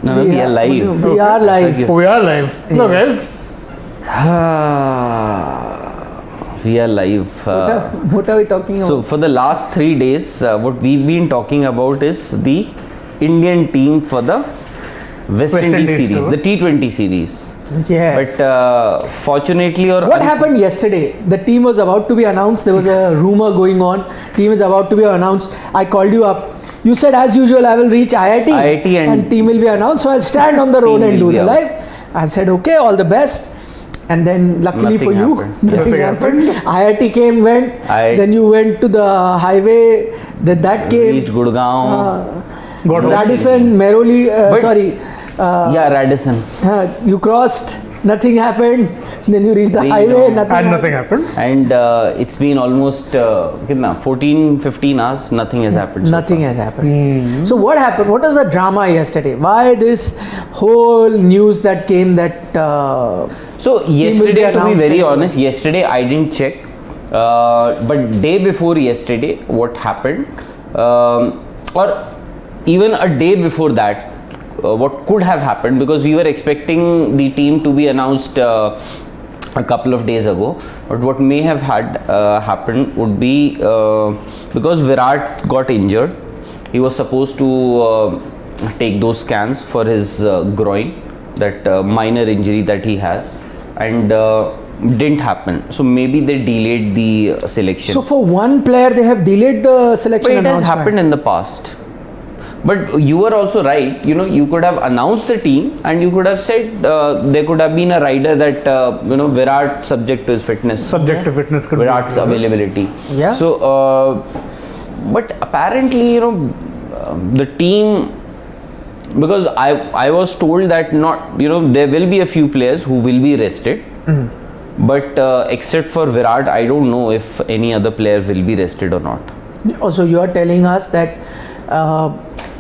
No, we are live. We are live. We are live. No, guys. We are live. What are we talking about? So for the last 3 days, what we've been talking about is the Indian team for the West Indies series, tour. the T20 series. Yes. But fortunately or What happened yesterday? The team was about to be announced. There was a rumor going on. Team is about to be announced. I called you up. You said, as usual, I will reach IIT and team will be announced. So I'll stand on the road and do the live. I said, okay, all the best. And then luckily Nothing for you, happened. nothing happened. IIT came, went. Then you went to the highway. Then that came. Reached Gurgaon. Radisson, Meroli, sorry. Radisson. You crossed, nothing happened. Then you reached the highway, Nothing happened. And it's been almost 14-15 hours, nothing has happened. Nothing has happened. So what happened? What was the drama yesterday? Why this whole news that came that... So yesterday, to be very honest, yesterday I didn't check. But day before yesterday, what happened? Or even a day before that, what could have happened, because we were expecting the team to be announced a couple of days ago, but what may have had happened would be because Virat got injured. He was supposed to take those scans for his groin, that minor injury that he has, and didn't happen. So maybe they delayed the selection. So for one player they have delayed the selection But it has happened in the past. But you were also right, you could have announced the team and you could have said there could have been a rider that, Virat subject to his fitness. Subject to fitness could Virat's availability. Yeah. So, but apparently, the team, because I was told that there will be a few players who will be rested. But except for Virat, I don't know if any other player will be rested or not. Also, you are telling us that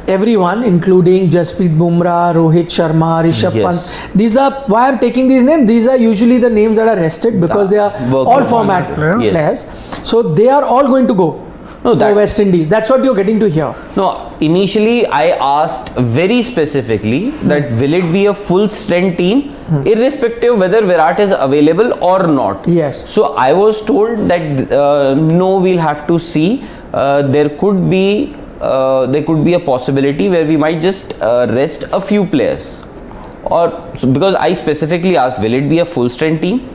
everyone, including Jasprit Bumrah, Rohit Sharma, Rishabh Pant, these are, why I'm taking these names, these are usually the names that are rested because they are all format players. So they are all going to go for West Indies. That's what you're getting to hear. No, initially I asked very specifically that will it be a full strength team irrespective whether Virat is available or not. Yes. So I was told that no, we'll have to see. There could be a possibility where we might just rest a few players, because I specifically asked, will it be a full strength team?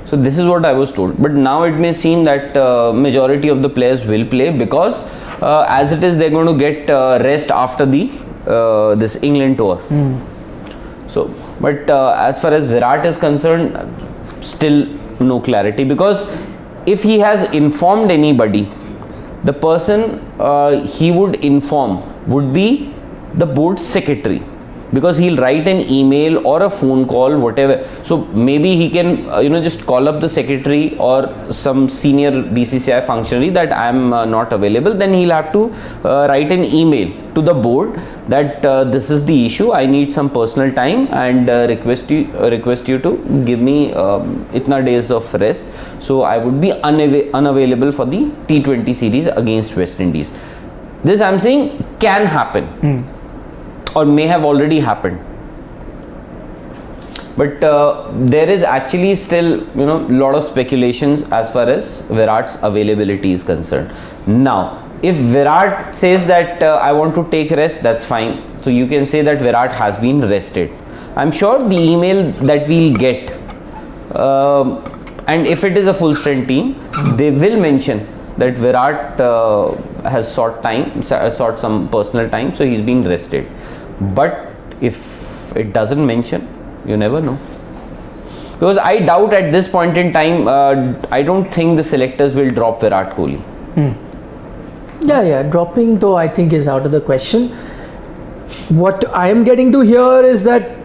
So this is what I was told. But now it may seem that majority of the players will play, because as it is, they're going to get rest after the this England tour. So, but as far as Virat is concerned, still no clarity, because if he has informed anybody, the person he would inform would be the board secretary, because he'll write an email or a phone call, whatever. So maybe he can just call up the secretary or some senior BCCI functionary that I'm not available. Then he'll have to write an email to the board that this is the issue, I need some personal time, and request you to give me itna days of rest, so I would be unavailable for the T20 series against West Indies. This I'm saying can happen or may have already happened. But there is actually still lot of speculations as far as Virat's availability is concerned. Now, if Virat says that I want to take rest, that's fine. So you can say that Virat has been rested. I'm sure the email that we'll get, and if it is a full strength team, they will mention that Virat has sought some personal time, so he's being rested. But if it doesn't mention, you never know. Because I doubt at this point in time, I don't think the selectors will drop Virat Kohli. Dropping though I think is out of the question. What I am getting to hear is that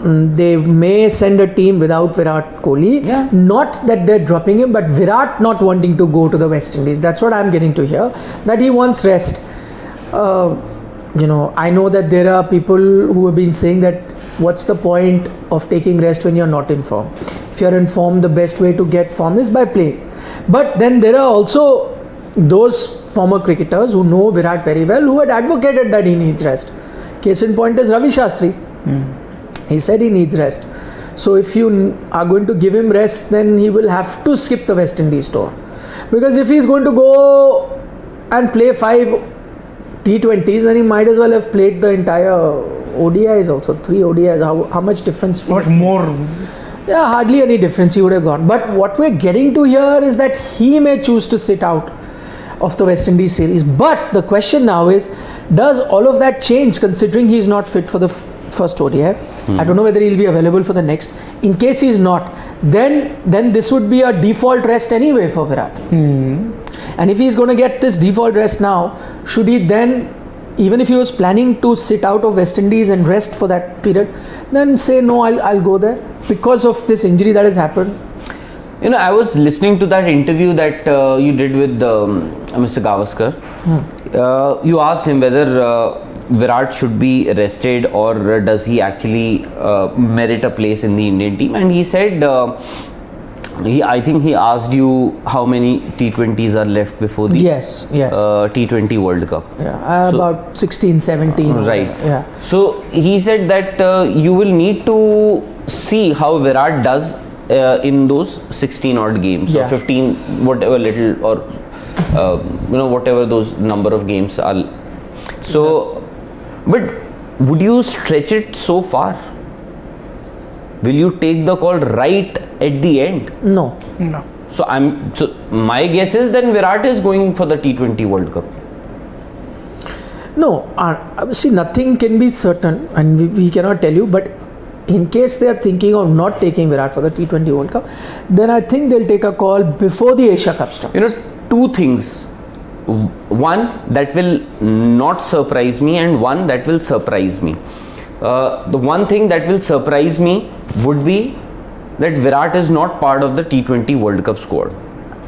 they may send a team without Virat Kohli. Not that they're dropping him, but Virat not wanting to go to the West Indies. That's what I'm getting to hear, that he wants rest. I know that there are people who have been saying that what's the point of taking rest when you're not in form? If you're in form, the best way to get form is by play. But then there are also those former cricketers who know Virat very well, who had advocated that he needs rest. Case in point is Ravi Shastri. He said he needs rest. So if you are going to give him rest, then he will have to skip the West Indies tour. Because if he's going to go and play 5 T20s, then he might as well have played the entire ODIs also. 3 ODIs. How much difference? Much more. Yeah, hardly any difference he would have gone. But what we're getting to here is that he may choose to sit out of the West Indies series. But the question now is, does all of that change considering he's not fit for the first ODI? I don't know whether he'll be available for the next. In case he's not, then this would be a default rest anyway for Virat. And if he's going to get this default rest now, should he then, even if he was planning to sit out of West Indies and rest for that period, then say no, I'll go there because of this injury that has happened? You know, I was listening to that interview that you did with Mr. Gavaskar. You asked him whether Virat should be rested or does he actually merit a place in the Indian team, and he said I think he asked you how many T20s are left before the Yes. T20 World Cup. Yeah, about 16, 17. Right. Yeah. So he said that you will need to see how Virat does in those 16 odd games, Yeah. or 15, whatever little, or whatever those number of games are. So, but would you stretch it so far? Will you take the call right at the end? No. So my guess is then Virat is going for the T20 World Cup. No, see, nothing can be certain and we cannot tell you, but in case they are thinking of not taking Virat for the T20 World Cup, then I think they'll take a call before the Asia Cup starts. You know, 2 things. One that will not surprise me and one that will surprise me. The one thing that will surprise me would be that Virat is not part of the T20 World Cup squad.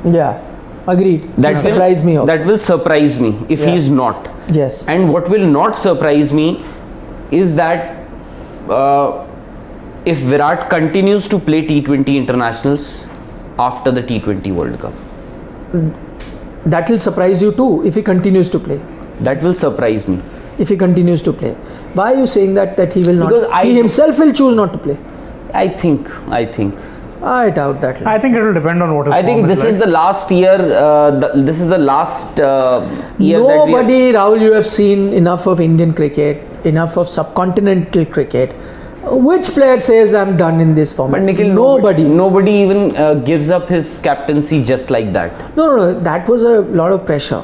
Yeah, agreed. That will surprise me also. That will surprise me if he is not. Yes. And what will not surprise me is that if Virat continues to play T20 internationals after the T20 World Cup. That will surprise you too if he continues to play. That will surprise me. If he continues to play. Why are you saying that he will not? Because he himself will choose not to play. I think. I doubt that. I think it will depend on what his I think form this is like. the last year. This is the last year. Nobody, Rahul, you have seen enough of Indian cricket, enough of subcontinental cricket. Which player says I'm done in this format? But Nikhil, Nobody. Nobody even gives up his captaincy just like that. No. That was a lot of pressure.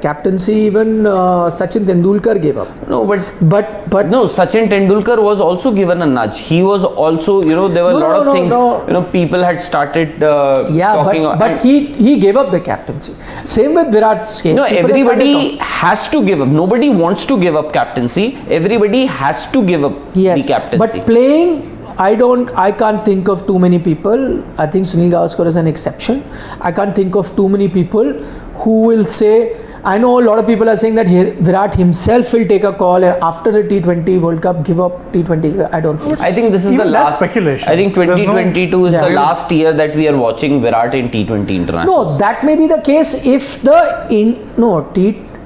Captaincy, even Sachin Tendulkar gave up. No, But no, Sachin Tendulkar was also given a nudge. He was also, there were a lot of things. People had started talking. But he gave up the captaincy. Same with Virat's case. No, everybody has to give up. Nobody wants to give up captaincy. Everybody has to give up the captaincy. But playing, I can't think of too many people. I think Sunil Gavaskar is an exception. I can't think of too many people who will say. I know a lot of people are saying that Virat himself will take a call after the T20 World Cup, give up T20. I don't think so. I think this is the last speculation. I think 2022 is the last year that we are watching Virat in T20 international. No, that may be the case if the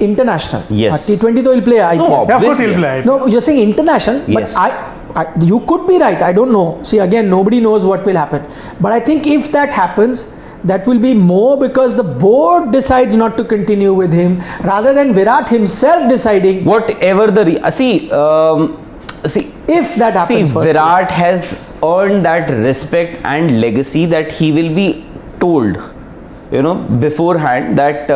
international. Yes. T20 though he'll play IPL. Yeah, of course he'll play IPL. No, you're saying international, Yes. but you could be right. I don't know. See, again, nobody knows what will happen. But I think if that happens, that will be more because the board decides not to continue with him rather than Virat himself deciding. Whatever the see if that happens. See, Virat has earned that respect and legacy that he will be told, beforehand that.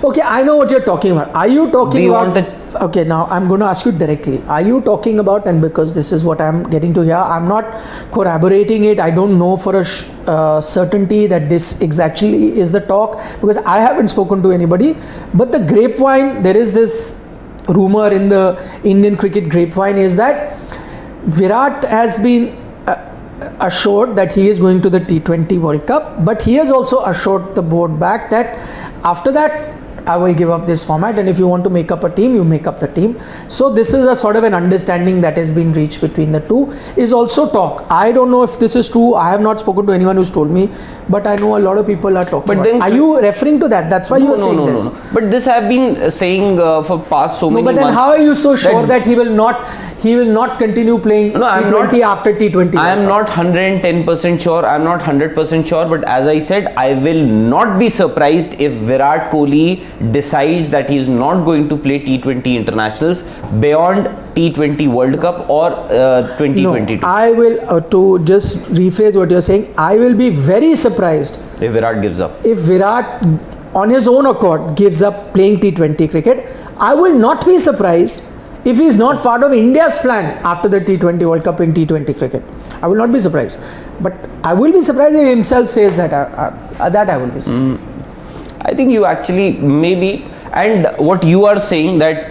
Okay, I know what you're talking about. Are you talking about? Okay, now I'm going to ask you directly. Are you talking about, and because this is what I'm getting to here, I'm not corroborating it. I don't know for a certainty that this exactly is the talk because I haven't spoken to anybody. But the grapevine, there is this rumor in the Indian cricket grapevine is that Virat has been assured that he is going to the T20 World Cup, but he has also assured the board back that after that I will give up this format, and if you want to make up a team, you make up the team. So this is a sort of an understanding that has been reached between the two. Is also talk. I don't know if this is true. I have not spoken to anyone who's told me, but I know a lot of people are talking. But about then it. Are you referring to that? That's why you are saying this. No. But this I have been saying for past so many But then months. how are you so sure that he will not continue playing T20 after T20? I am not 110% sure. I am not 100% sure. But as I said, I will not be surprised if Virat Kohli decides that he is not going to play T20 internationals beyond T20 World Cup or 2022. No, I will, to just rephrase what you're saying, I will be very surprised if Virat gives up. If Virat on his own accord gives up playing T20 cricket. I will not be surprised if he's not part of India's plan after the T20 World Cup in T20 cricket. I will not be surprised. But I will be surprised if he himself says that. That I will be surprised. I think you actually maybe, and what you are saying that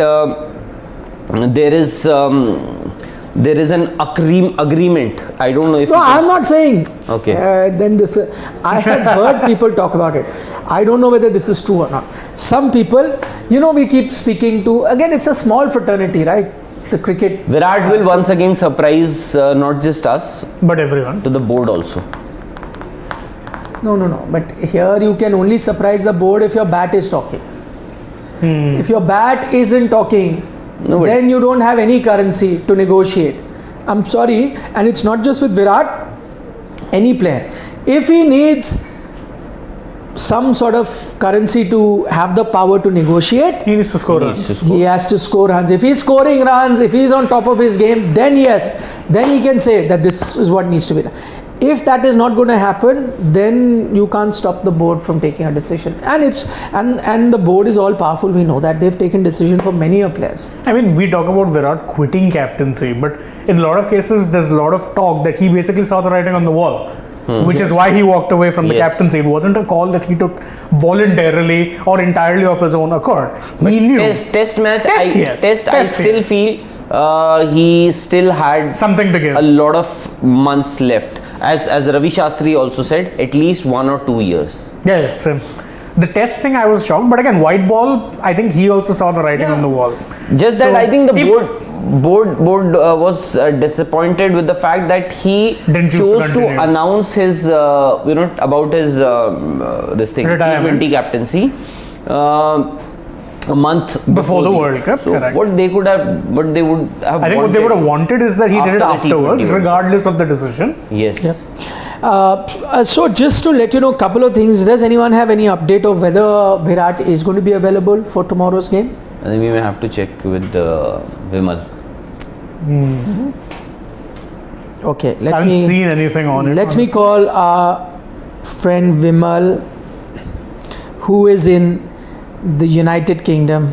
there is an agreement. I don't know if. No, I'm not saying. Okay. Then this, I have heard people talk about it. I don't know whether this is true or not. Some people, we keep speaking to. Again, it's a small fraternity, right? The cricket. Virat will once again surprise not just us, but everyone. To the board also. No. But here you can only surprise the board if your bat is talking. If your bat isn't talking, then you don't have any currency to negotiate. I'm sorry, and it's not just with Virat, any player. If he needs some sort of currency to have the power to negotiate, he needs to score runs. He has to score runs. If he's scoring runs, if he's on top of his game, then yes, then he can say that this is what needs to be done. If that is not going to happen, then you can't stop the board from taking a decision. And the board is all powerful. We know that they've taken decision for many of players. I mean, we talk about Virat quitting captaincy, but in a lot of cases, there's a lot of talk that he basically saw the writing on the wall. Which is why he walked away from the captaincy. It wasn't a call that he took voluntarily or entirely of his own accord. He knew. Test match. I still feel he still had something to give. A lot of months left. As Ravi Shastri also said, at least 1 or 2 years. Yeah, same. The test thing, I was shocked, but again, white ball, I think he also saw the writing on the wall. Just that I think the board was disappointed with the fact that he chose to announce his about his this thing T20 captaincy a month before the World Cup. So correct. what they would have I think what they would have wanted is that he did it afterwards, regardless of the decision. Yes. Yep. So just to let you know a couple of things, does anyone have any update of whether Virat is going to be available for tomorrow's game? I think we may have to check with Vimal. Okay, I haven't seen anything on it. Let me call our friend Vimal, who is in the United Kingdom,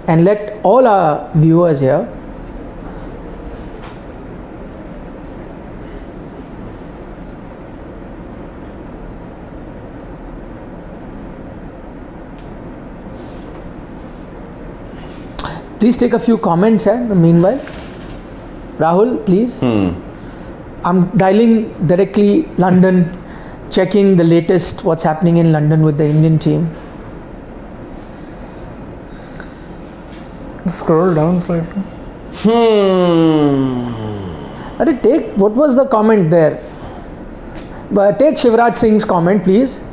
and let all our viewers here please take a few comments in the meanwhile. Rahul, please. I'm dialing directly London, checking the latest what's happening in London with the Indian team. Scroll down slightly. What was the comment there? But take Shivraj Singh's comment, please.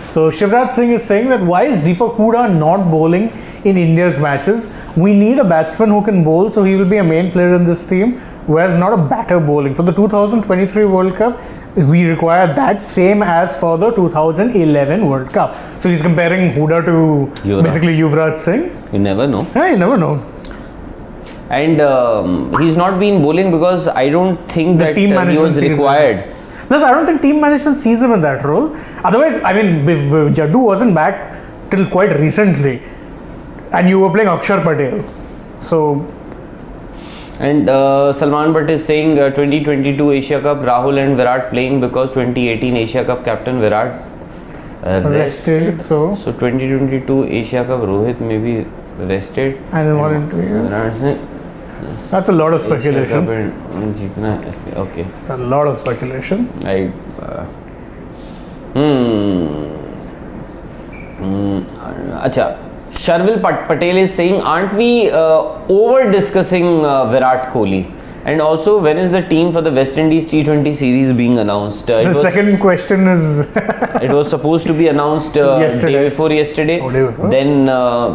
So Shivraj Singh is saying that why is Deepak Hooda not bowling in India's matches? We need a batsman who can bowl, so he will be a main player in this team, whereas not a batter bowling. For the 2023 World Cup, we require that same as for the 2011 World Cup. So he's comparing Hooda to basically Yuvraj Singh. You never know. Yeah, you never know. And he's not been bowling because I don't think that he was required. Plus, I don't think team management sees him in that role. Otherwise, I mean, if Jaddu wasn't back till quite recently, and you were playing Akshar Patel, so. And Salman Bhatt is saying 2022 Asia Cup, Rahul and Virat playing because 2018 Asia Cup captain Virat rested. So 2022 Asia Cup, Rohit may be rested. And then 1 interview. That's a lot of speculation. Okay. It's a lot of speculation. Acha, Sharvil Patel is saying, aren't we over discussing Virat Kohli? And also, when is the team for the West Indies T20 series being announced? The second question is it was supposed to be announced day before yesterday. Day before. Then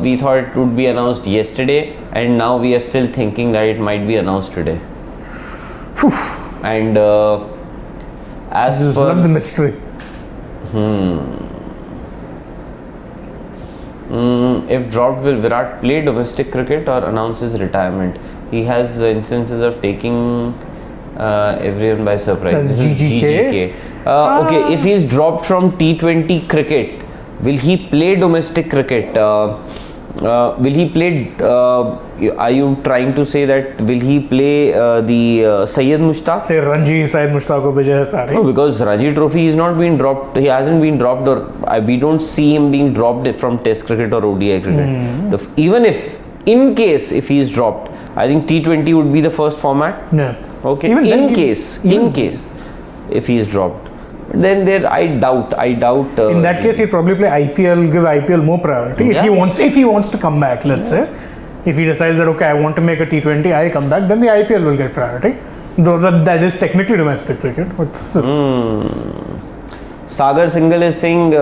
we thought it would be announced yesterday, and now we are still thinking that it might be announced today. And as for love the mystery. If dropped, will Virat play domestic cricket or announce his retirement? He has instances of taking everyone by surprise. That's GGK. Okay, if he is dropped from T20 cricket, will he play domestic cricket? Will he play? Are you trying to say that will he play the Syed Mushtaq? Say Ranji, Syed Mushtaq or Vijay Hasare. No, because Ranji Trophy is not been dropped. He hasn't been dropped, or we don't see him being dropped from Test cricket or ODI cricket. Even if, in case, if he is dropped, I think T20 would be the first format. Yeah. Okay. Even in case, if he is dropped, then there I doubt. In that case, he'd probably play IPL, give IPL more priority. Yeah. If he wants to come back, let's say, if he decides that okay, I want to make a T20, I come back, then the IPL will get priority. Though that is technically domestic cricket, but still. Sagar Singhal is saying,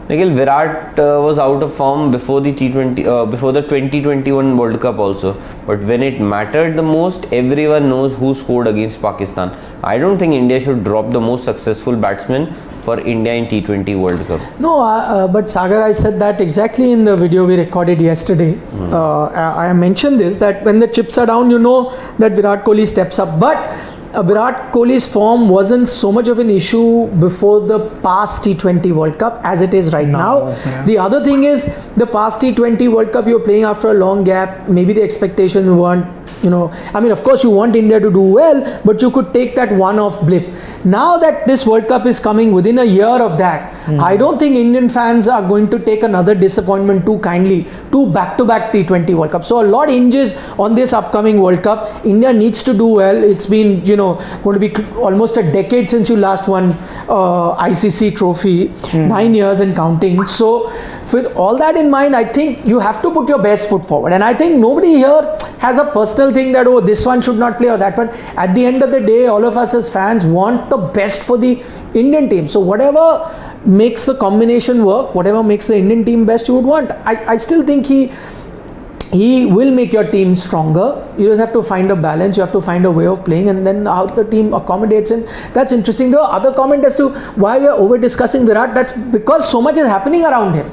Nikhil, Virat was out of form before the T20, before the 2021 World Cup also. But when it mattered the most, everyone knows who scored against Pakistan. I don't think India should drop the most successful batsman for India in T20 World Cup. No, but Sagar, I said that exactly in the video we recorded yesterday. I mentioned this, that when the chips are down, you know that Virat Kohli steps up. But Virat Kohli's form wasn't so much of an issue before the past T20 World Cup as it is right now. Yeah. The other thing is, the past T20 World Cup you're playing after a long gap, maybe the expectations weren't, I mean, of course you want India to do well, but you could take that one-off blip. Now that this World Cup is coming within a year of that, I don't think Indian fans are going to take another disappointment too kindly to back-to-back T20 World Cup. So a lot hinges on this upcoming World Cup. India needs to do well. It's been, going to be almost a decade since you last won ICC trophy, 9 years and counting. So with all that in mind, I think you have to put your best foot forward. And I think nobody here has a personal thing that, oh, this one should not play or that one. At the end of the day, all of us as fans want the best for the Indian team. So whatever makes the combination work, whatever makes the Indian team best, you would want. I still think he will make your team stronger. You just have to find a balance. You have to find a way of playing, and then how the team accommodates. And that's interesting. The other comment as to why we are over discussing Virat, that's because so much is happening around him.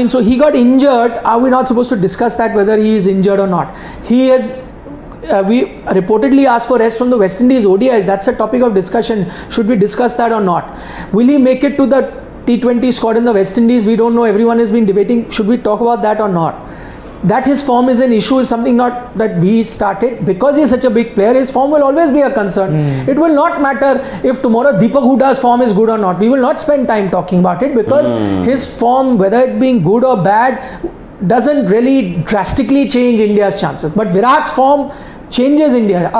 So he got injured. Are we not supposed to discuss that, whether he is injured or not? He has, we reportedly asked for rest from the West Indies ODIs. That's a topic of discussion. Should we discuss that or not? Will he make it to the T20 squad in the West Indies? We don't know. Everyone has been debating, should we talk about that or not? That his form is an issue is something not that we started. Because he is such a big player, his form will always be a concern. It will not matter if tomorrow Deepak Huda's form is good or not. We will not spend time talking about it, because his form, whether it being good or bad, doesn't really drastically change India's chances. But Virat's form changes India.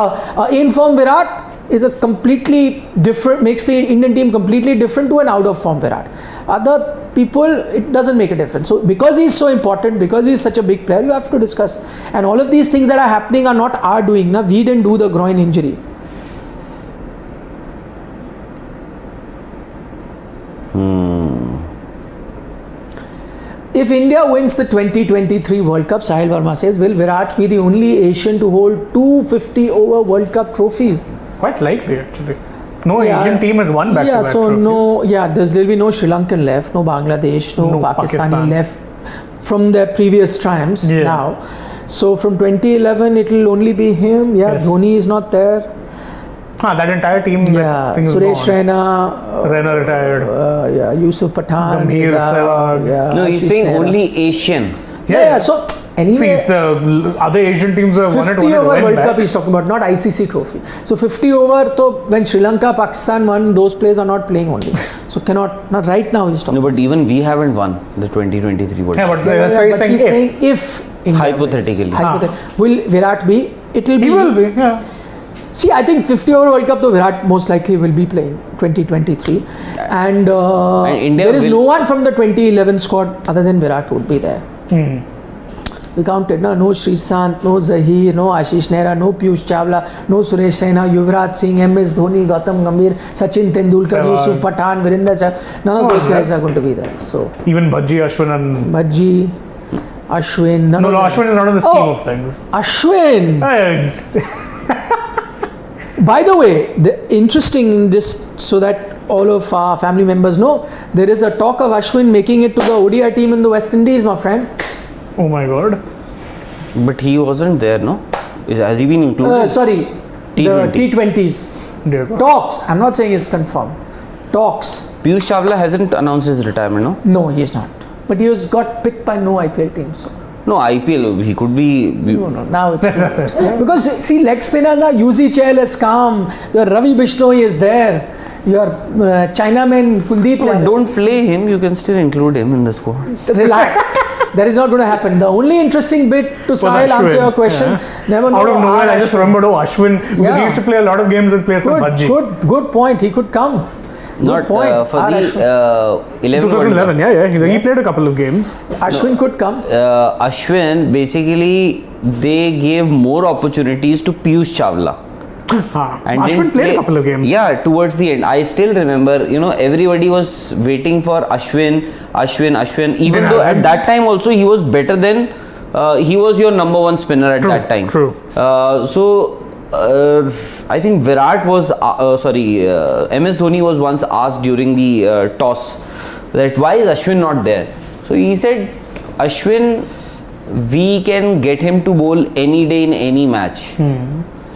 In form Virat is a completely different, makes the Indian team completely different to an out of form Virat. Other people, it doesn't make a difference. So because he's so important, because he's such a big player, you have to discuss. And all of these things that are happening are not our doing. We didn't do the groin injury. If India wins the 2023 World Cup, Sahil Verma says, will Virat be the only Asian to hold 250 over World Cup trophies? Quite likely, actually. No Asian team has won back-to-back trophies. There'll be no Sri Lankan left, no Bangladesh, no Pakistani left from their previous triumphs now. So from 2011, it'll only be him. Dhoni is not there. That entire team. Suresh Raina retired. Yusuf Pathan. Gambhir, Sehwag. No, he's saying only Asian. So anyway, see, the other Asian teams have won it. 50 over World Cup he's talking about, not ICC trophy. So 50 over, so when Sri Lanka, Pakistan won, those players are not playing only. So not right now he's talking. No, but even we haven't won the 2023 World Cup. But he's saying if India hypothetically. Will Virat be? It will be. He will be, See, I think 50 over World Cup, though Virat most likely will be playing 2023, and India there is no one from the 2011 squad other than Virat would be there. We counted, no Sreesanth, no Zaheer, no Ashish Nehra, no Piyush Chawla, no Suresh Raina, Yuvraj Singh, MS Dhoni, Gautam Gambhir, Sachin Tendulkar, Yusuf Pathan, Virender Sehwag. None of those guys are going to be there. So even Bhaji, Ashwin, and Ashwin. no, Ashwin is not in the scheme of things. Ashwin. By the way, interesting, just so that all of our family members know, there is a talk of Ashwin making it to the ODI team in the West Indies, my friend. Oh my God. But he wasn't there, no? Has he been included? Sorry, T20. the T20s. Dear God. Talks. I'm not saying it's confirmed. Talks. Piyush Chawla hasn't announced his retirement, no? No, he's not. But he was got picked by no IPL team. So. No, IPL, he could be... No, now it's too late. Because see, leg spinner, na, Yuzi Chahal is calm. Your Ravi Bishnoi is there. Your Chinaman Kuldeep. No, don't play him, you can still include him in the squad. Relax. That is not going to happen. The only interesting bit to Sahil answer your question. Never know. Out of nowhere, I just remembered, Ashwin, because he used to play a lot of games in place of Bhaji. Good point. He could come. Not point. for the 11 2011, yeah. He played a couple of games. Ashwin could come. Ashwin, basically, they gave more opportunities to Piyush Chawla. And Ashwin played a couple of games. Yeah, towards the end. I still remember, everybody was waiting for Ashwin. Even though at that time also he was better than, he was your number one spinner at that time. True. I think Virat was, MS Dhoni was once asked during the toss that why is Ashwin not there? So he said, Ashwin, we can get him to bowl any day in any match.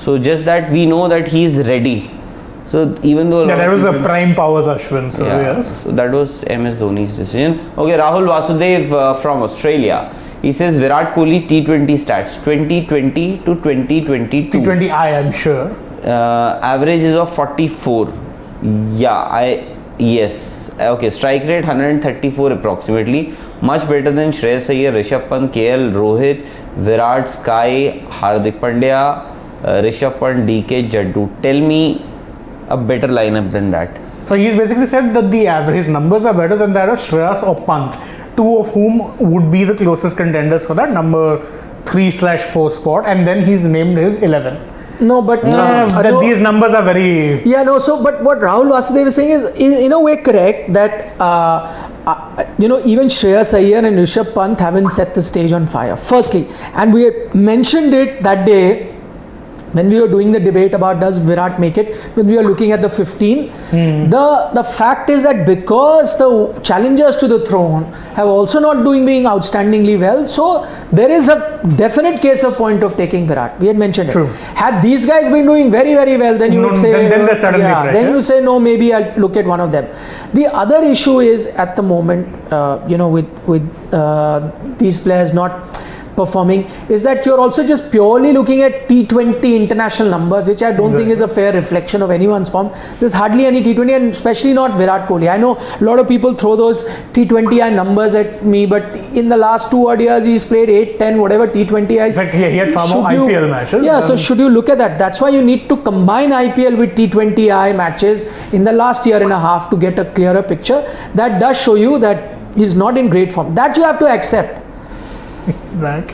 So just that we know that he is ready. So even though that was the prime powers Ashwin. So yes. So that was MS Dhoni's decision. Okay, Rahul Vasudev from Australia. He says Virat Kohli T20 stats 2020 to 2022. T20 I'm sure. Average is of 44. Yes. Okay, strike rate 134 approximately. Much better than Shreyas Iyer, Rishabh Pant, KL, Rohit, Virat, Sky, Hardik Pandya, Rishabh Pant, DK, Jaddu. Tell me a better lineup than that. So he's basically said that his numbers are better than that of Shreyas or Pant, two of whom would be the closest contenders for that number 3/4 spot, and then he's named his 11. No, but these numbers are very... Yeah, no, so, but what Rahul Vasudev is saying is in a way correct, that even Shreyas Iyer and Rishabh Pant haven't set the stage on fire, firstly. And we mentioned it that day when we were doing the debate about does Virat make it, when we were looking at the 15. The fact is that because the challengers to the throne have also not being outstandingly well, so there is a definite case of point of taking Virat. We had mentioned True. it. Had these guys been doing very, very well, then you would say, then there's suddenly pressure. Then you say, no, maybe I'll look at one of them. The other issue is at the moment, with these players not performing, is that you're also just purely looking at T20 international numbers, which I don't think is a fair reflection of anyone's form. There's hardly any T20, and especially not Virat Kohli. I know a lot of people throw those T20I numbers at me, but in the last 2 ODIs he's played 8, 10, whatever T20Is. Exactly, he had far more IPL matches. Yeah, so should you look at that? That's why you need to combine IPL with T20I matches in the last year and a half to get a clearer picture. That does show you that he's not in great form. That you have to accept. He's back.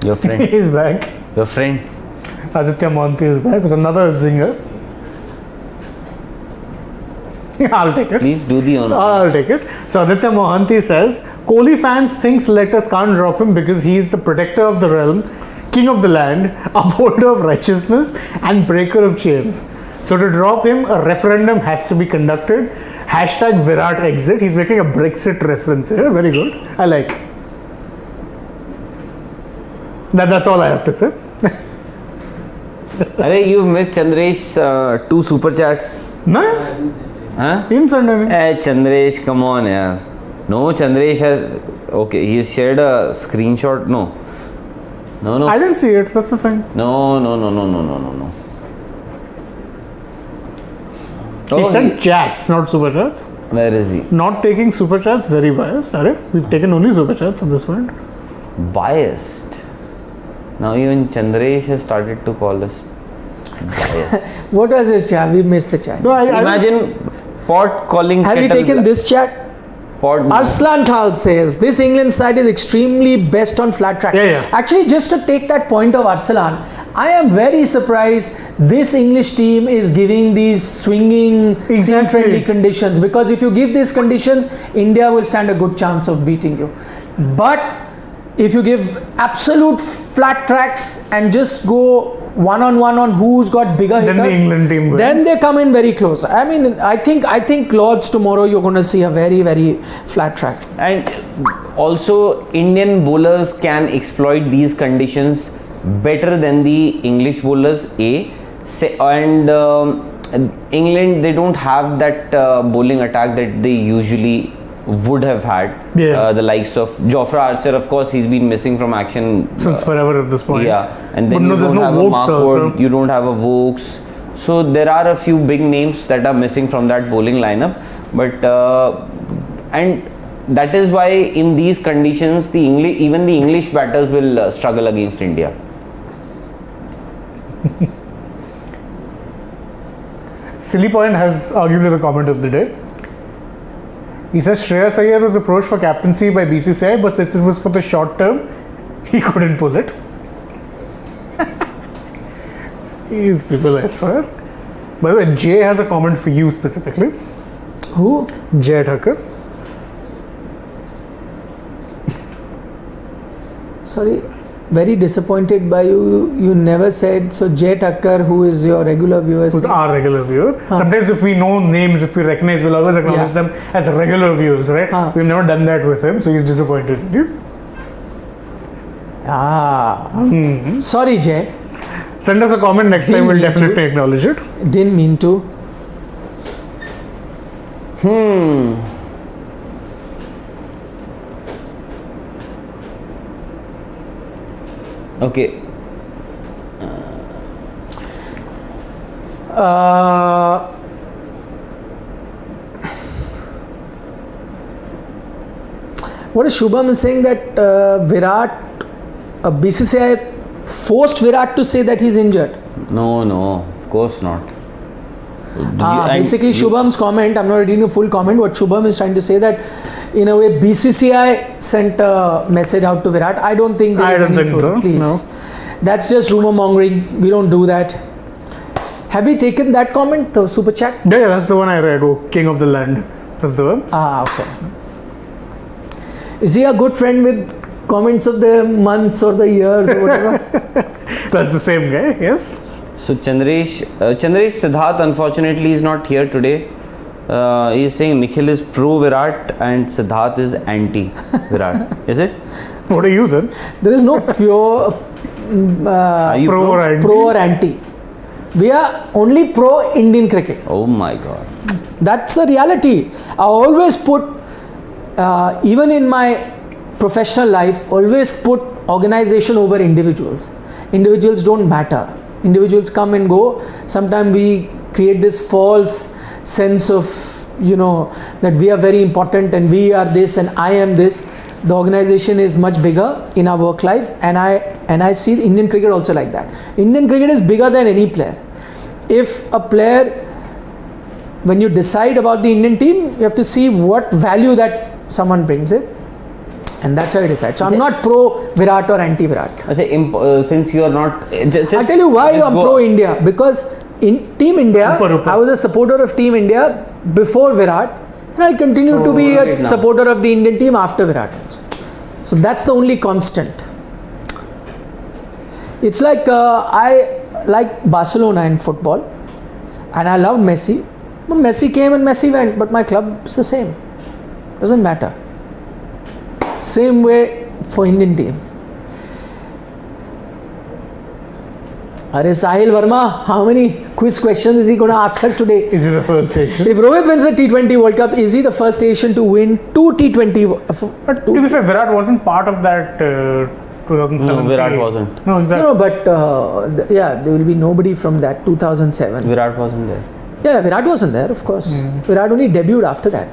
Your friend. He's back. Your friend. Aditya Mohanty is back with another zinger. I'll take it. Please do the honor. I'll take it. So Aditya Mohanty says, Kohli fans think selectors can't drop him because he's the protector of the realm, king of the land, upholder of righteousness, and breaker of chains. So to drop him, a referendum has to be conducted. Hashtag Virat exit. He's making a Brexit reference here. Very good. I like. That's all I have to say. Arey, you missed Chandresh's 2 super chats. No? Huh? Hey, Chandresh, come on, yaar. No, Chandresh has... Okay, he shared a screenshot. No. I didn't see it. That's the thing. No. He sent chats, not super chats. Where is he? Not taking super chats, very biased. We've taken only super chats at this point. Biased. Now even Chandresh has started to call us biased. What was his chat? We missed the chat. No, Imagine pot calling. Have you kettle taken black. this chat? Pot? Arslan Khal says this England side is extremely best on flat track. Yeah. Actually, just to take that point of Arslan, I am very surprised this English team is giving these swinging, seam-friendly conditions, because if you give these conditions, India will stand a good chance of beating you. But if you give absolute flat tracks and just go one-on-one on who's got bigger then hitters, the England team wins. then they come in very close. I mean, I think Lords tomorrow you're going to see a very, very flat track. And also Indian bowlers can exploit these conditions better than the English bowlers. And England, they don't have that bowling attack that they usually would have had. The likes of Jofra Archer, of course, he's been missing from action since forever at this point. Yeah, and then but you don't have a Vokes Markwood, also. you don't have a Vokes. So there are a few big names that are missing from that bowling lineup. But and that is why in these conditions, even the English batters will struggle against India. Silly Point has arguably the comment of the day. He says Shreyas Iyer was approached for captaincy by BCCI, but since it was for the short term, he couldn't pull it. These people, I swear. By the way, Jay has a comment for you specifically. Who? Jay Thakur. Sorry, very disappointed by you. You never said. So Jay Thakur, who is your regular viewer, Who's our regular viewer. Sometimes if we know names, if we recognize, we'll always acknowledge them as regular viewers, right? We've never done that with him, so he's disappointed in you. Sorry, Jay. Send us a comment next time, we'll definitely acknowledge it. Didn't mean to. Okay. What is Shubham is saying that Virat, BCCI forced Virat to say that he's injured. No, of course not. Basically, Shubham's comment, I'm not reading the full comment, what Shubham is trying to say that in a way BCCI sent a message out to Virat. I don't think there is any truth, so. please. No. That's just rumor mongering. We don't do that. Have you taken that comment, the super chat? Yeah, that's the one I read. Oh, King of the Land. That's the one. Okay. Is he a good friend with comments of the months or the years or whatever? That's the same guy, yes. So Chandresh Siddharth unfortunately is not here today. He is saying Nikhil is pro Virat and Siddharth is anti Virat. Is it? What are you then? There is no pure Are you pro or anti. We are only pro Indian cricket. Oh my God. That's the reality. I always put, even in my professional life, always put organization over individuals. Individuals don't matter. Individuals come and go. Sometimes we create this false sense of, that we are very important and we are this and I am this. The organization is much bigger in our work life, and I see Indian cricket also like that. Indian cricket is bigger than any player. If a player, when you decide about the Indian team, you have to see what value that someone brings it, and that's how you decide. So I'm not pro Virat or anti Virat. Since you are not, I'll tell you why I'm pro India. Because in Team India, I was a supporter of Team India before Virat, and I'll continue to be a supporter of the Indian team after Virat. So that's the only constant. It's like I like Barcelona in football, and I loved Messi. But Messi came and Messi went, but my club is the same. Doesn't matter. Same way for Indian team. Are Sahil Verma, how many quiz questions is he going to ask us today? Is he the first Asian? If Rohit wins the T20 World Cup, is he the first Asian to win 2 T20? But to be fair, Virat wasn't part of that 2007. No, Virat wasn't. No, exactly. No, but there will be nobody from that 2007. Virat wasn't there. Yeah, Virat wasn't there, of course. Virat only debuted after that.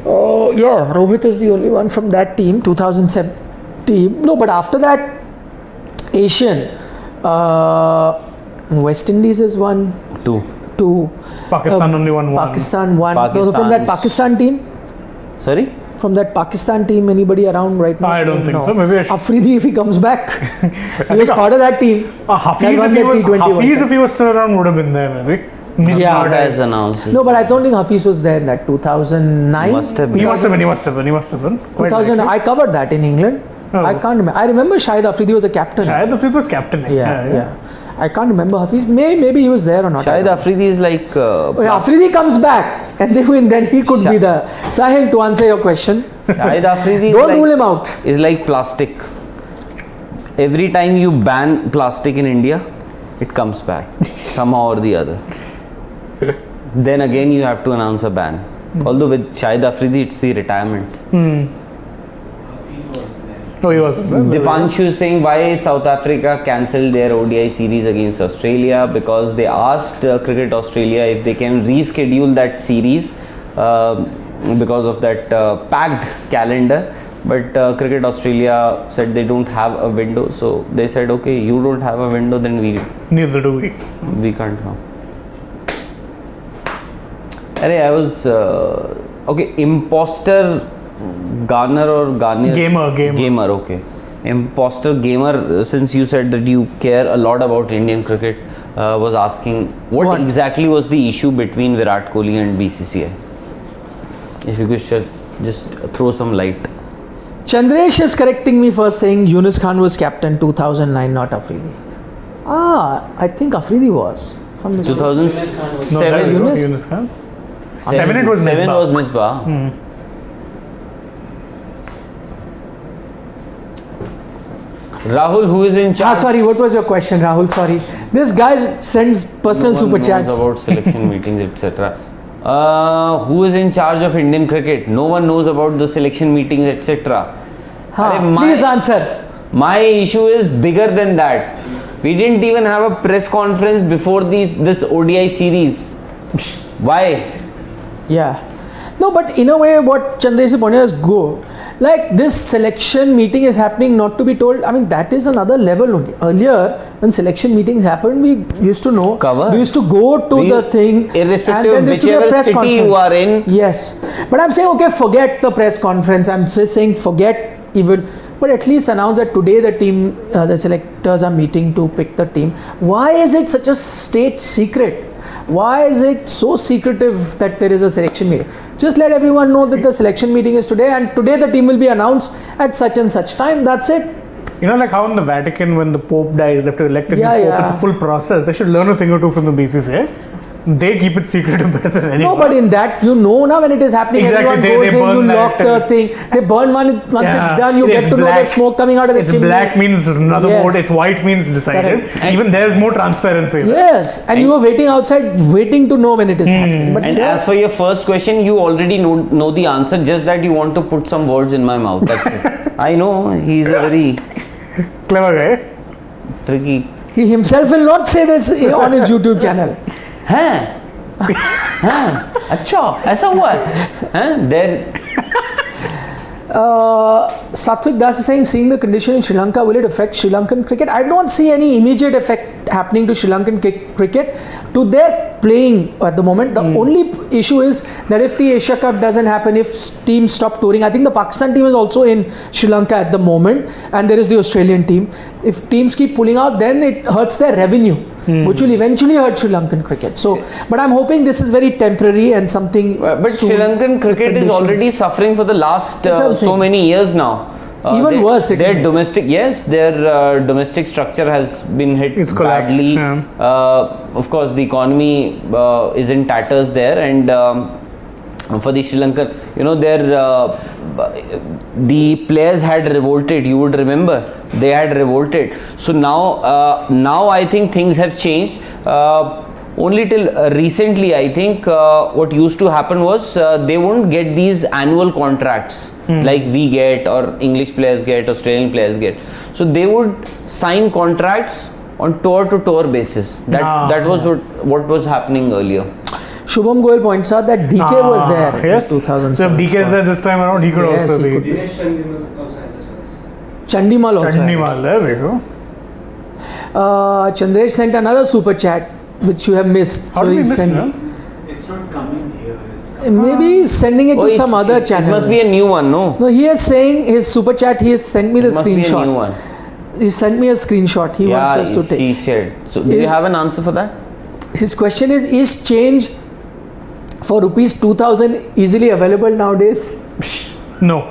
Oh, yeah, Rohit is the only one from that team, 2007 team. No, but after that, Asian, West Indies is one, 2. two. Pakistan only won one. Pakistan one. Pakistan From that is- Pakistan team? Sorry? From that Pakistan team, anybody around right now? I don't think so. Maybe I should- Afridi, if he comes back, he was part of that team. Hafiz, won if he the was, T20 World Hafiz Cup. if he was still around, would have been there maybe. Yeah. Has announced it. No, but I don't think Hafiz was there in that 2009. Must have been. He must have been. Quite 2000. likely. I covered that in England. Oh. I can't remember. I remember Shahid Afridi was a captain. Shahid Afridi was captain. Yeah. I can't remember Hafiz. Maybe he was there or not. Shahid Afridi is like. Afridi comes back and they win, then he could be the Sahil. To answer your question, Shahid Afridi don't rule him out. is like plastic. Every time you ban plastic in India, it comes back somehow or the other. Then again, you have to announce a ban. Although with Shahid Afridi, it's the retirement. Oh, he was. Dipanshu is saying why South Africa cancelled their ODI series against Australia, because they asked Cricket Australia if they can reschedule that series because of that packed calendar. But Cricket Australia said they don't have a window, so they said, okay, you don't have a window, then Neither do we. we can't come. I was okay. Imposter Garner or Garnier? Gamer. Okay. Imposter Gamer, since you said that you care a lot about Indian cricket, was asking what exactly was the issue between Virat Kohli and BCCI? If you could just throw some light. Chandresh is correcting me first, saying Yunus Khan was captain 2009, not Afridi. I think Afridi was from the 2007. No, that was Yunus? Yunus Khan. 7 it was Seven Misbah. was Misbah. Rahul, who is in charge? Sorry, what was your question, Rahul? Sorry. This guy sends personal super chats. knows about selection meetings, etc. Who is in charge of Indian cricket? No one knows about the selection meetings, etc. Please answer. My issue is bigger than that. We didn't even have a press conference before this ODI series. Why? Yeah. No, but in a way, what Chandresh Ponya is good. Like this selection meeting is happening not to be told. I mean, that is another level only. Earlier, when selection meetings happened, we used to know. We used to go to the thing. Irrespective and of whichever city you are in. Yes. But I'm saying, okay, forget the press conference. I'm just saying, forget even. But at least announce that today the team, the selectors are meeting to pick the team. Why is it such a state secret? Why is it so secretive that there is a selection meeting? Just let everyone know that the selection meeting is today, and today the team will be announced at such and such time. That's it. You know, like how in the Vatican, when the Pope dies, they have to elect a new Pope. It's a full process. They should learn a thing or two from the BCCI. They keep it secretive better than anyone. No, but in that, you know now when it is happening, everyone goes in, you lock the thing. They burn once it's done, you get to know the smoke coming out of the chimney. Black means another vote, it's white means decided. Even there's more transparency. Yes, and you were waiting outside, waiting to know when it is happening. But as for your first question, you already know the answer, just that you want to put some words in my mouth. That's it. I know, he's a very clever guy. Tricky. He himself will not say this on his YouTube channel. अच्छा ऐसा हुआ है there Satvik Das is saying, seeing the condition in Sri Lanka, will it affect Sri Lankan cricket? I don't see any immediate effect happening to Sri Lankan cricket to their playing at the moment. The only issue is that if the Asia Cup doesn't happen, if teams stop touring, I think the Pakistan team is also in Sri Lanka at the moment, and there is the Australian team. If teams keep pulling out, then it hurts their revenue, which will eventually hurt Sri Lankan cricket. So, but I'm hoping this is very temporary and something. But Sri Lankan cricket is already suffering for the last so many years now. Even worse. Their domestic, their domestic structure has been hit badly. Of course, the economy is in tatters there, and for the Sri Lankan, the players had revolted. You would remember they had revolted. So now I think things have changed. Only till recently, I think what used to happen was they won't get these annual contracts like we get, or English players get, Australian players get. So they would sign contracts on tour-to-tour basis. That was what was happening earlier. Shubham Goel points out that DK was there in 2007. So if DK is there this time around, he could also be. Chandimal also. Chandimal, there we go. Chandresh sent another super chat which you have missed. How did we miss sent, it? It's not coming here. It's maybe he's sending it to it's- some other it channel. must be a new one, no? No, he is saying his super chat. He has sent me the It must be a new screenshot. one. He sent me a screenshot. He wants us to he take. shared. So, do you Is- have an answer for that? His question is change for rupees 2000 easily available nowadays? No.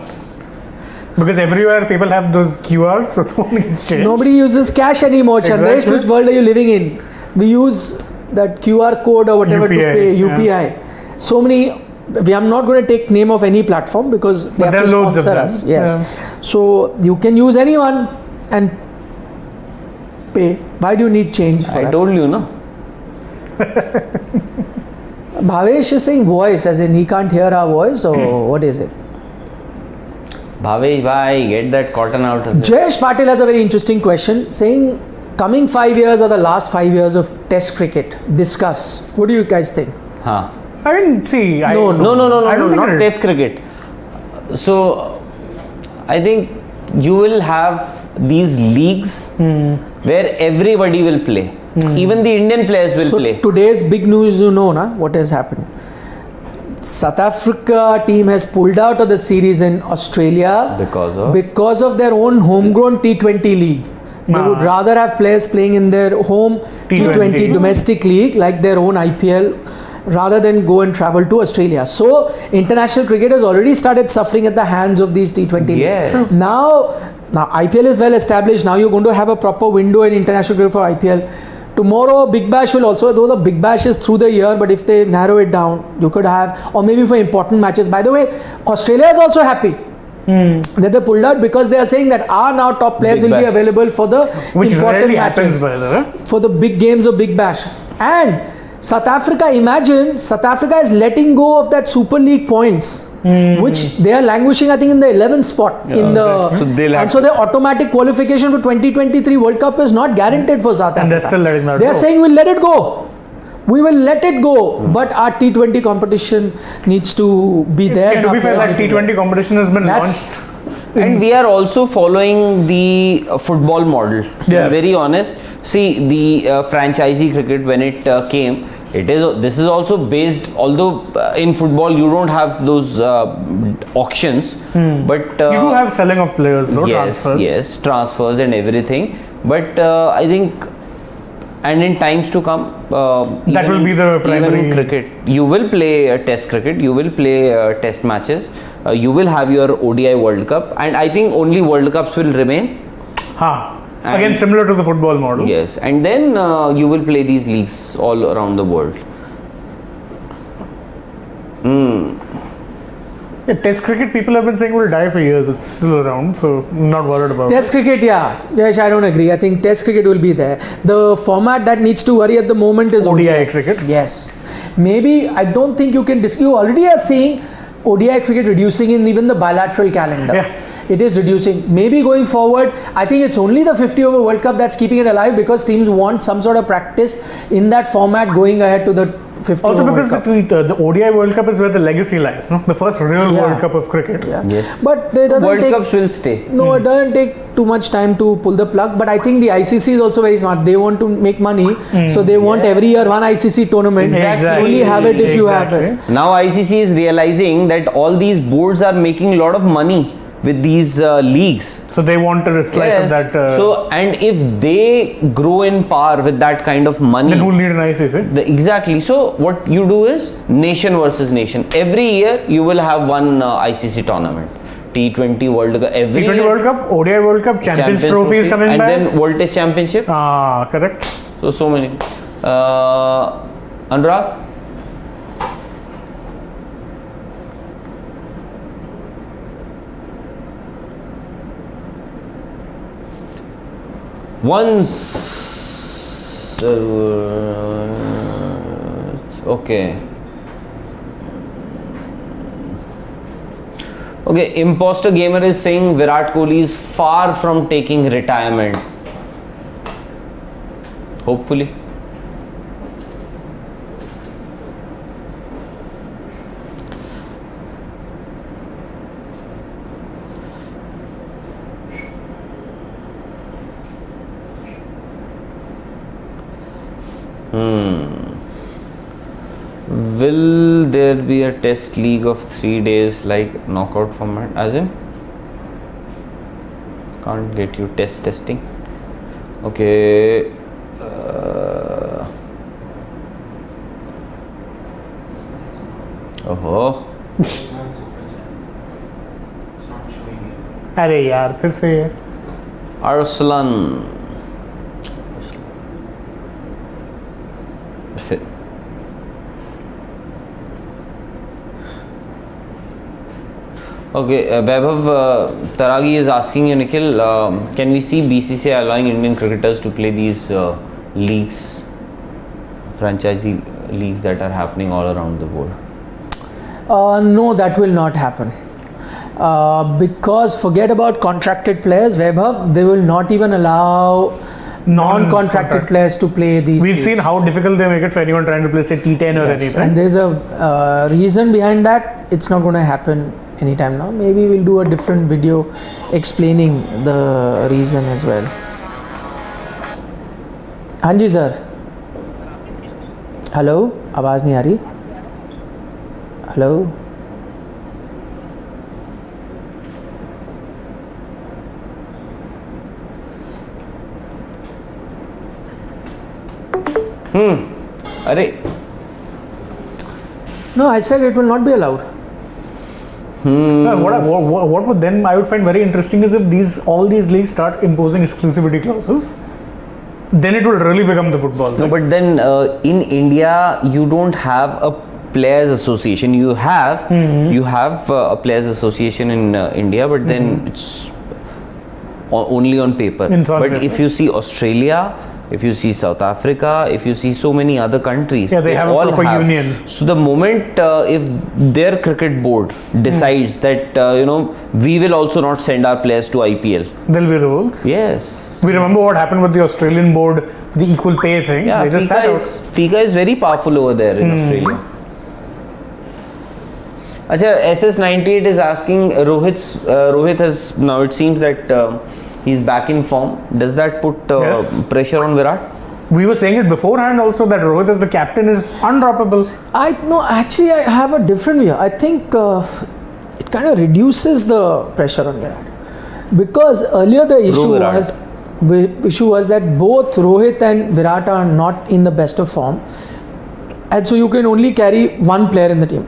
Because everywhere people have those QRs, so no one gets changed. Nobody uses cash anymore. Chandresh, Exactly. which world are you living in? We use that QR code or whatever to UPI, pay, yeah. UPI. So many, I'm not going to take name of any platform because they But have there to are loads of sponsor them. us. Yes. Yeah. So you can use anyone and pay. Why do you need change for I that? told you, no? Bhavesh is saying voice, as in he can't hear our voice, or what is it? Bhavesh, bhai, get that cotton out of it. Jayesh Patil has a very interesting question saying, coming 5 years or the last 5 years of Test cricket, discuss. What do you guys think? Huh. I mean, see, I, No, No, I don't think not it- Test cricket. So, I think you will have these leagues where everybody will play. Even the Indian players will So play. today's big news, you know, na, what has happened? South Africa team has pulled out of the series in Australia Because of? their own homegrown T20 league. They Ah. would rather have players playing in their home T20 domestic league like their own IPL rather than go and travel to Australia. So international cricket has already started suffering at the hands of these T20 Yeah. leagues. Now IPL is well established. Now you're going to have a proper window in international cricket for IPL. Tomorrow, Big Bash will also, though the Big Bash is through the year, but if they narrow it down, you could have, or maybe for important matches. By the way, Australia is also happy that they pulled out because they are saying that our now top players Big will be Bash. available for the which important rarely matches, happens, by the way. for the big games of Big Bash. And South Africa, imagine South Africa is letting go of that Super League points. Which they are languishing, I think, in the 11th spot in the, So they'll have and so the automatic qualification for 2023 World Cup is not guaranteed for South Africa. And they're still letting that They are go. saying we'll let it go. We will let it go, but our T20 competition needs to be there. Yeah, and to our be fair, players that need to be T20 competition has been That's- launched. And we are also following the football model. To Yeah. be very honest, see the franchisee cricket when it came. This is also based. Although in football you don't have those auctions, but You do have selling of players, no transfers. yes, transfers and everything. But I think, and in times to come, That will be the primary- Even cricket, you will play Test cricket. You will play Test matches. You will have your ODI World Cup, and I think only World Cups will remain. Again, similar to the football model. Yes, and then you will play these leagues all around the world. Yeah, Test cricket, people have been saying will die for years. It's still around, so not worried about Test cricket, yeah. Yes, I don't agree. I think Test cricket will be there. The format that needs to worry at the moment is ODI cricket. Yes. Maybe, I don't think you can you already are seeing ODI cricket reducing in even the bilateral calendar. Yeah. It is reducing. Maybe going forward, I think it's only the 50 over World Cup that's keeping it alive because teams want some sort of practice in that format going ahead to the 50 Also over because World Cup. the ODI World Cup is where the legacy lies, no? The first real Yeah. World Cup of cricket. Yeah. Yes. But it doesn't World take, Cups will stay. No, it doesn't take too much time to pull the plug. But I think the ICC is also very smart. They want to make money, so they want every year one ICC tournament. Exactly. Only have it if you have it. Exactly. Now ICC is realizing that all these boards are making a lot of money with these leagues. So they want a slice of that. So, and if they grow in par with that kind of money, then who'll need an ICC? exactly. So what you do is nation versus nation. Every year you will have one ICC tournament. T20 World Cup. Every T20 year, World Cup, ODI World Cup, Champions Trophy is Trophy, coming and back. then World Test Championship. Correct. So many. Anurag? Once. Okay. Okay, Imposter Gamer is saying Virat Kohli is far from taking retirement. Hopefully. Will there be a test league of 3 days like knockout format? As in? Can't get you testing. Okay. Oh. It's not super chat. It's not showing it. अरे यार फिर से ये Arslan. Okay, Vaibhav Taragi is asking you, Nikhil, can we see BCCI allowing Indian cricketers to play these leagues, franchisee leagues that are happening all around the world? No, that will not happen. Because forget about contracted players, Vaibhav, they will not even allow non-contracted players to play these We've leagues. seen how difficult they make it for anyone trying to play say T10 or Yes, anything. and there's a reason behind that. It's not going to happen anytime now. Maybe we'll do a different video explaining the reason as well. हाँ जी sir. Hello, आवाज़ नहीं आ रही. Hello. Arey. No, I said it will not be allowed. No, what would then I would find very interesting is if all these leagues start imposing exclusivity clauses, then it will really become the football. No, but then in India you don't have a players association. You have a players association in India, but then it's only on paper. But if you see Australia, if you see South Africa, if you see so many other countries, they have all a proper union. So the moment if their cricket board decides that we will also not send our players to IPL, There'll be rules. yes. We remember what happened with the Australian board for the equal pay thing. Yeah, They just sat out. FICA is very powerful over there in Australia. Acha, SS98 is asking Rohit has now, it seems that he's back in form. Does that put Yes. pressure on Virat? We were saying it beforehand also that Rohit as the captain is undroppable. Actually I have a different view. I think it kind of reduces the pressure on Virat, because earlier the issue was that both Rohit and Virat are not in the best of form, and so you can only carry one player in the team.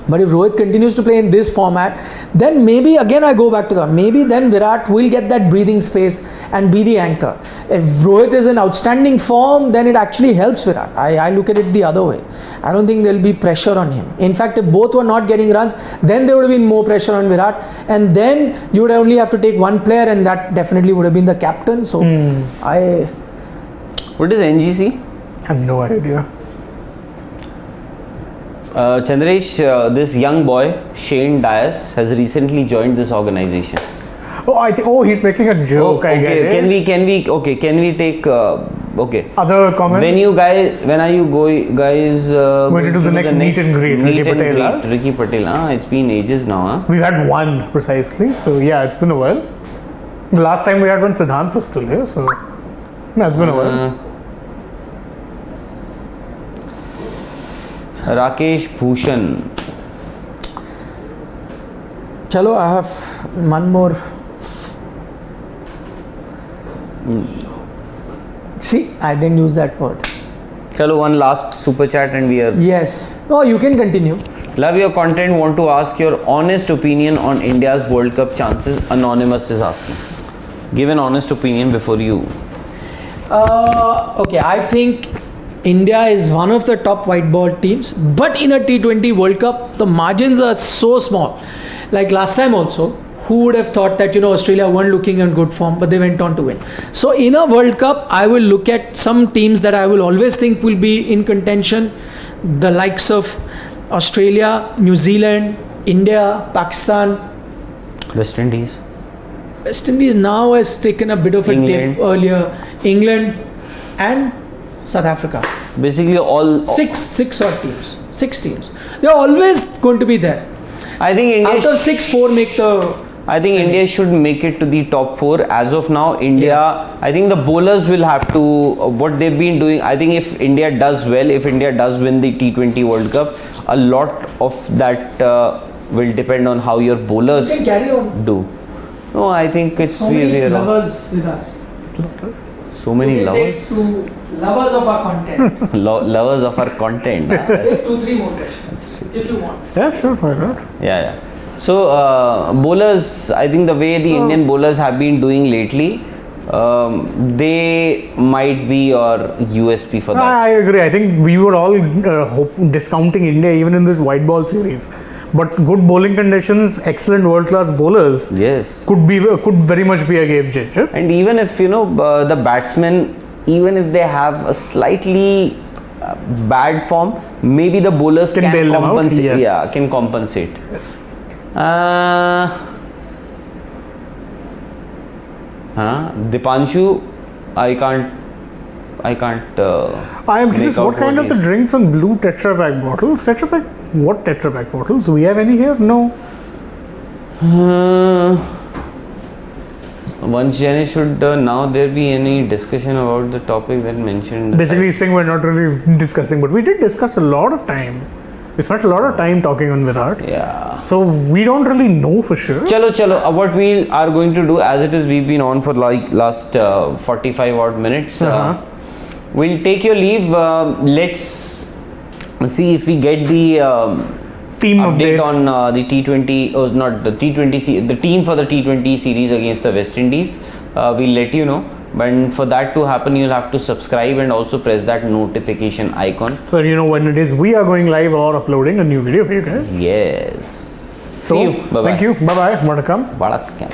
But if Rohit continues to play in this format, then maybe again I go back to that. Maybe then Virat will get that breathing space and be the anchor. If Rohit is in outstanding form, then it actually helps Virat. I look at it the other way. I don't think there will be pressure on him. In fact, if both were not getting runs, then there would have been more pressure on Virat, and then you would only have to take one player, and that definitely would have been the captain. So What is NGC? I have no idea. Chandresh, this young boy Shane Dias has recently joined this organization. He's making a joke. I get it. Can we take Other comments? When are you guys Going to do the next meet and greet? Ricky Patel, it's been ages now, huh? We've had one precisely, so yeah, it's been a while. The last time we had one, Siddhant was still here, so yeah, it's been a while. Rakesh Bhushan. Chalo, I have one more. See, I didn't use that word. Chalo, one last super chat and we are. Yes. No, you can continue. Love your content. Want to ask your honest opinion on India's World Cup chances. Anonymous is asking. Give an honest opinion before you. Okay, I think India is one of the top white ball teams, but in a T20 World Cup, the margins are so small. Like last time also, who would have thought that Australia weren't looking in good form, but they went on to win. So in a World Cup, I will look at some teams that I will always think will be in contention, the likes of Australia, New Zealand, India, Pakistan. West Indies. West Indies now has taken a bit of a dip earlier. England and South Africa. Basically all Six odd teams. 6 teams. They're always going to be there. I think India Out of 6, 4 make the I think semis. India should make it to the top 4. As of now, India, I think the bowlers will have to, what they've been doing, I think if India does well, if India does win the T20 World Cup, a lot of that will depend on how your bowlers You can carry on. do. No, I think it's So many we're lovers with us. so many We lovers. take to lovers of our content. Lovers of our content. huh? There's 2-3 more questions if you want. Yeah, sure, why not? Yeah. So bowlers, I think the way the Indian bowlers have been doing lately, they might be your USP for that. I agree. I think we were all discounting India even in this white ball series. But good bowling conditions, excellent world-class bowlers Yes. could very much be a game changer. And even if the batsmen, even if they have a slightly bad form, maybe the bowlers Can bail them out, compensate. yes. Yeah, can compensate. Dipanshu, I can't. I am make curious, out what kind what of the is- drinks on blue Tetra Pak bottles? Tetra Pak? What Tetra Pak bottles? Do we have any here? No. Once Jenny, should now there be any discussion about the topic that mentioned? Basically, he's saying we're not really discussing, but we did discuss a lot of time. We spent a lot of time talking on Virat. Yeah. So we don't really know for sure. Chalo. What we are going to do, as it is, we've been on for like last 45 odd minutes. We'll take your leave. Let's see if we get the Team update update. on the T20. Oh, not the T20. The team for the T20 series against the West Indies. We'll let you know. But for that to happen, you'll have to subscribe and also press that notification icon. So you know when it is we are going live or uploading a new video for you guys. Yes. So See you. Bye bye. thank you. Bye bye. Vanakkam. Vanakkam.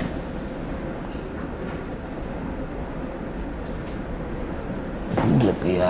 भूख लग गई यार